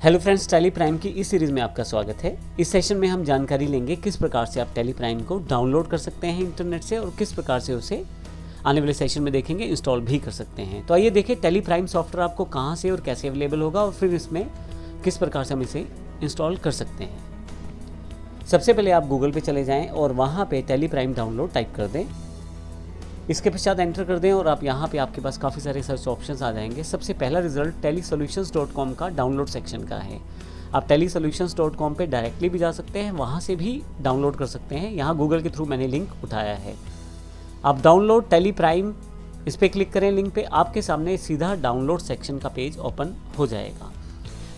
Hello friends, tally prime की इस series में आपका स्वागत है। इस सेशन में हम जानकारी लेंगे किस प्रकार से आप टैली प्राइम को डाउनलोड कर सकते हैं इंटरनेट से और किस प्रकार से उसे आने वाले सेशन में देखेंगे इंस्टॉल भी कर सकते हैं। तो आइए देखें टैली प्राइम सॉफ्टवेयर आपको कहाँ से और कैसे अवेलेबल होगा और फिर इसमें किस प्रकार से हम इसे इंस्टॉल कर सकते हैं। सबसे पहले आप गूगल पे चले जाएँ और वहाँ पर टैली प्राइम डाउनलोड टाइप कर दें। इसके पश्चात एंटर कर दें और आप यहाँ पे आपके पास काफ़ी सारे सर्च ऑप्शंस आ जाएंगे। सबसे पहला रिजल्ट telisolutions.com का डाउनलोड सेक्शन का है। आप telisolutions.com पे डायरेक्टली भी जा सकते हैं, वहाँ से भी डाउनलोड कर सकते हैं। यहाँ गूगल के थ्रू मैंने लिंक उठाया है। आप डाउनलोड टैली प्राइम इस पर क्लिक करें लिंक पे, आपके सामने सीधा डाउनलोड सेक्शन का पेज ओपन हो जाएगा।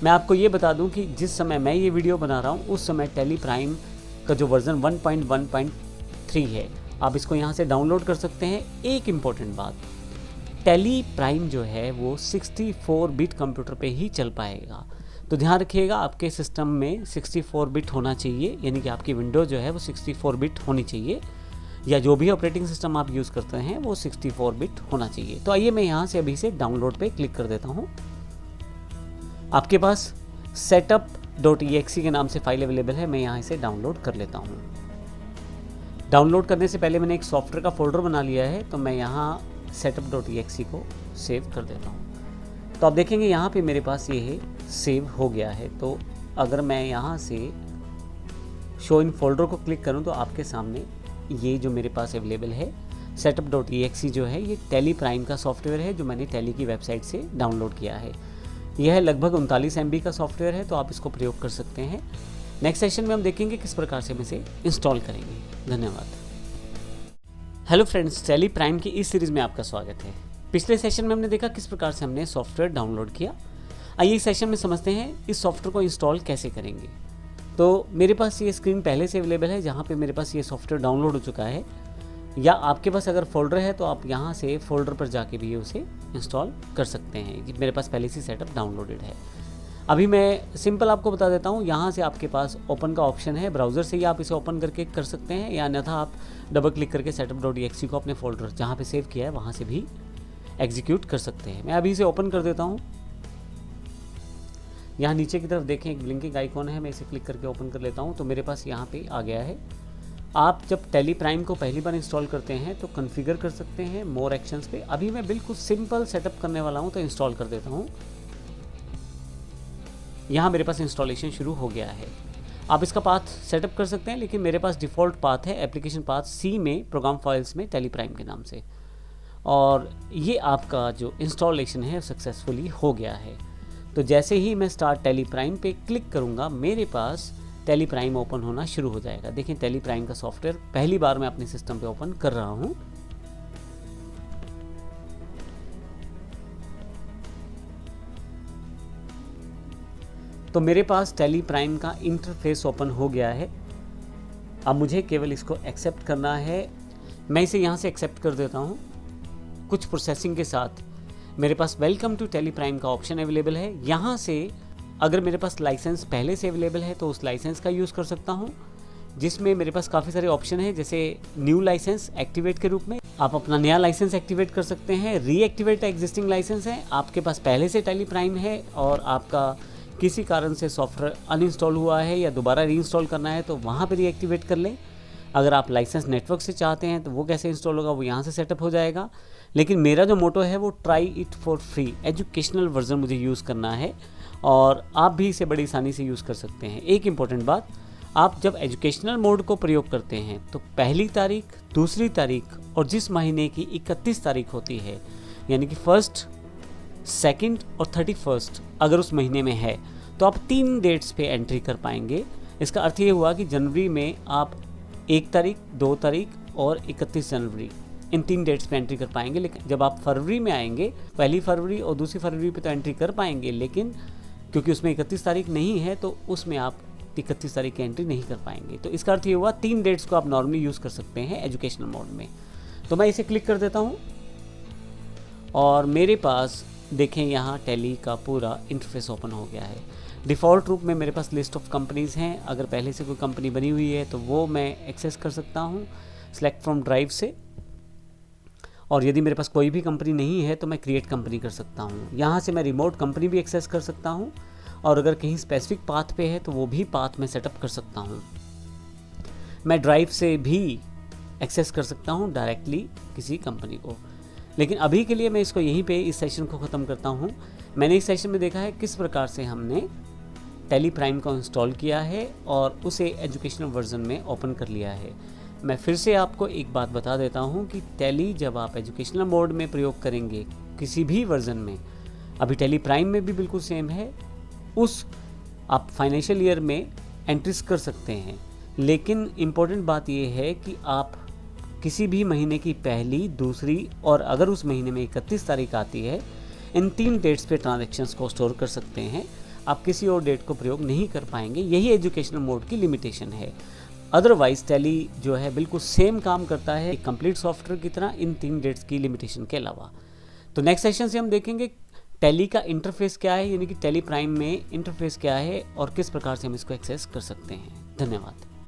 मैं आपको ये बता दूँ कि जिस समय मैं ये वीडियो बना रहा हूँ उस समय टैली प्राइम का जो वर्जन 1.1.3 है, आप इसको यहाँ से डाउनलोड कर सकते हैं। एक इम्पॉर्टेंट बात, टैली प्राइम जो है वो 64 बिट कंप्यूटर पे ही चल पाएगा। तो ध्यान रखिएगा, आपके सिस्टम में 64 बिट होना चाहिए, यानी कि आपकी विंडो जो है वो 64 बिट होनी चाहिए, या जो भी ऑपरेटिंग सिस्टम आप यूज़ करते हैं वो 64 बिट होना चाहिए। तो आइए मैं यहाँ से अभी से डाउनलोड पे क्लिक कर देता हूँ। आपके पास setup.exe के नाम से फाइल अवेलेबल है, मैं यहाँ इसे डाउनलोड कर लेता हूँ। डाउनलोड करने से पहले मैंने एक सॉफ्टवेयर का फोल्डर बना लिया है, तो मैं यहाँ setup.exe को सेव कर देता हूँ। तो आप देखेंगे यहाँ पे मेरे पास ये सेव हो गया है। तो अगर मैं यहाँ से शो इन फोल्डर को क्लिक करूँ तो आपके सामने ये जो मेरे पास अवेलेबल है setup.exe जो है, ये टैली प्राइम का सॉफ्टवेयर है जो मैंने टैली की वेबसाइट से डाउनलोड किया है। यह लगभग 39 MB का सॉफ्टवेयर है, तो आप इसको प्रयोग कर सकते हैं। नेक्स्ट सेशन में हम देखेंगे किस प्रकार से हम इसे इंस्टॉल करेंगे। धन्यवाद। हेलो फ्रेंड्स, टैली प्राइम की इस सीरीज़ में आपका स्वागत है। पिछले सेशन में हमने देखा किस प्रकार से हमने सॉफ्टवेयर डाउनलोड किया। आइए इस सेशन में समझते हैं इस सॉफ्टवेयर को इंस्टॉल कैसे करेंगे। तो मेरे पास ये स्क्रीन पहले से अवेलेबल है जहाँ पे मेरे पास ये सॉफ्टवेयर डाउनलोड हो चुका है, या आपके पास अगर फोल्डर है तो आप यहाँ से फोल्डर पर जाके भी उसे इंस्टॉल कर सकते हैं। मेरे पास पहले से सेटअप डाउनलोडेड है। अभी मैं सिंपल आपको बता देता हूँ। यहाँ से आपके पास ओपन का ऑप्शन है, ब्राउज़र से ही आप इसे ओपन करके कर सकते हैं, या अन्यथा आप डबल क्लिक करके setup.exe को अपने फोल्डर जहाँ पे सेव किया है वहाँ से भी एग्जीक्यूट कर सकते हैं। मैं अभी इसे ओपन कर देता हूँ। यहाँ नीचे की तरफ देखें एक ब्लिंकिंग आइकॉन है, मैं इसे क्लिक करके ओपन कर लेता हूँ। तो मेरे पास यहाँ पे आ गया है। आप जब टैली प्राइम को पहली बार इंस्टॉल करते हैं तो कॉन्फ़िगर कर सकते हैं मोर एक्शंस पे। अभी मैं बिल्कुल सिंपल सेटअप करने वाला हूँ, तो इंस्टॉल कर देता हूँ। यहाँ मेरे पास इंस्टॉलेशन शुरू हो गया है। आप इसका पाथ सेटअप कर सकते हैं, लेकिन मेरे पास डिफ़ॉल्ट पाथ है एप्लीकेशन पाथ C में प्रोग्राम फाइल्स में टैली प्राइम के नाम से, और ये आपका जो इंस्टॉलेशन है सक्सेसफुली हो गया है। तो जैसे ही मैं स्टार्ट टैली प्राइम पे क्लिक करूँगा, मेरे पास टैली प्राइम ओपन होना शुरू हो जाएगा। देखिए टैली प्राइम का सॉफ्टवेयर पहली बार मैं अपने सिस्टम पे ओपन कर रहा हूँ। तो मेरे पास टैली प्राइम का इंटरफेस ओपन हो गया है। अब मुझे केवल इसको एक्सेप्ट करना है। मैं इसे यहाँ से एक्सेप्ट कर देता हूँ। कुछ प्रोसेसिंग के साथ मेरे पास वेलकम टू टैली प्राइम का ऑप्शन अवेलेबल है। यहाँ से अगर मेरे पास लाइसेंस पहले से अवेलेबल है तो उस लाइसेंस का यूज़ कर सकता हूँ, जिसमें मेरे पास काफ़ी सारे ऑप्शन है, जैसे न्यू लाइसेंस एक्टिवेट के रूप में आप अपना नया लाइसेंस एक्टिवेट कर सकते हैं। रीएक्टिवेट एग्जिस्टिंग लाइसेंस है, आपके पास पहले से टैली प्राइम है और आपका किसी कारण से सॉफ्टवेयर अनइंस्टॉल हुआ है या दोबारा रीइंस्टॉल करना है तो वहाँ पर रीएक्टिवेट कर लें। अगर आप लाइसेंस नेटवर्क से चाहते हैं तो वो कैसे इंस्टॉल होगा, वो यहाँ से सेटअप हो जाएगा। लेकिन मेरा जो मोटो है वो try it for free, educational version मुझे यूज़ करना है, और आप भी इसे बड़ी आसानी से यूज़ कर सकते हैं। एक इम्पॉर्टेंट बात, आप जब एजुकेशनल मोड को प्रयोग करते हैं तो पहली तारीख, दूसरी तारीख और जिस महीने की 31 तारीख होती है, यानी कि 1, 2 और 31 अगर उस महीने में है तो आप 3 डेट्स पे एंट्री कर पाएंगे। इसका अर्थ ये हुआ कि जनवरी में आप 1 तारीख, 2 तारीख और 31 जनवरी इन 3 डेट्स पे एंट्री कर पाएंगे। लेकिन जब आप फरवरी में आएंगे, पहली फरवरी और दूसरी फरवरी पे तो एंट्री कर पाएंगे, लेकिन क्योंकि उसमें 31 तारीख नहीं है तो उसमें आप 31 तारीख की एंट्री नहीं कर पाएंगे। तो इसका अर्थ ये हुआ 3 डेट्स को आप नॉर्मली यूज़ कर सकते हैं एजुकेशनल मोड में। तो मैं इसे क्लिक कर देता हूँ और मेरे पास देखें यहाँ टैली का पूरा इंटरफेस ओपन हो गया है। डिफ़ॉल्ट रूप में मेरे पास लिस्ट ऑफ कंपनीज़ हैं। अगर पहले से कोई कंपनी बनी हुई है तो वो मैं एक्सेस कर सकता हूँ सेलेक्ट फ्रॉम ड्राइव से, और यदि मेरे पास कोई भी कंपनी नहीं है तो मैं क्रिएट कंपनी कर सकता हूँ। यहाँ से मैं रिमोट कंपनी भी एक्सेस कर सकता हूँ और अगर कहीं स्पेसिफिक पाथ पे है तो वो भी पाथ में सेटअप कर सकता हूँ। मैं ड्राइव से भी एक्सेस कर सकता हूँ डायरेक्टली किसी कंपनी को। लेकिन अभी के लिए मैं इसको यहीं पे इस सेशन को ख़त्म करता हूँ। मैंने इस सेशन में देखा है किस प्रकार से हमने टैली प्राइम को इंस्टॉल किया है और उसे एजुकेशनल वर्जन में ओपन कर लिया है। मैं फिर से आपको एक बात बता देता हूँ कि टैली जब आप एजुकेशनल मोड में प्रयोग करेंगे किसी भी वर्जन में, अभी टैली प्राइम में भी बिल्कुल सेम है, उस आप फाइनेंशियल ईयर में एंट्रीज कर सकते हैं। लेकिन इम्पोर्टेंट बात यह है कि आप किसी भी महीने की पहली, दूसरी और अगर उस महीने में 31 तारीख आती है, इन 3 डेट्स पे ट्रांजैक्शंस को स्टोर कर सकते हैं। आप किसी और डेट को प्रयोग नहीं कर पाएंगे। यही एजुकेशनल मोड की लिमिटेशन है। अदरवाइज टैली जो है बिल्कुल सेम काम करता है कंप्लीट सॉफ्टवेयर की तरह, इन 3 डेट्स की लिमिटेशन के अलावा। तो नेक्स्ट सेशन से हम देखेंगे टैली का इंटरफेस क्या है, यानी कि टैली प्राइम में इंटरफेस क्या है और किस प्रकार से हम इसको एक्सेस कर सकते हैं। धन्यवाद।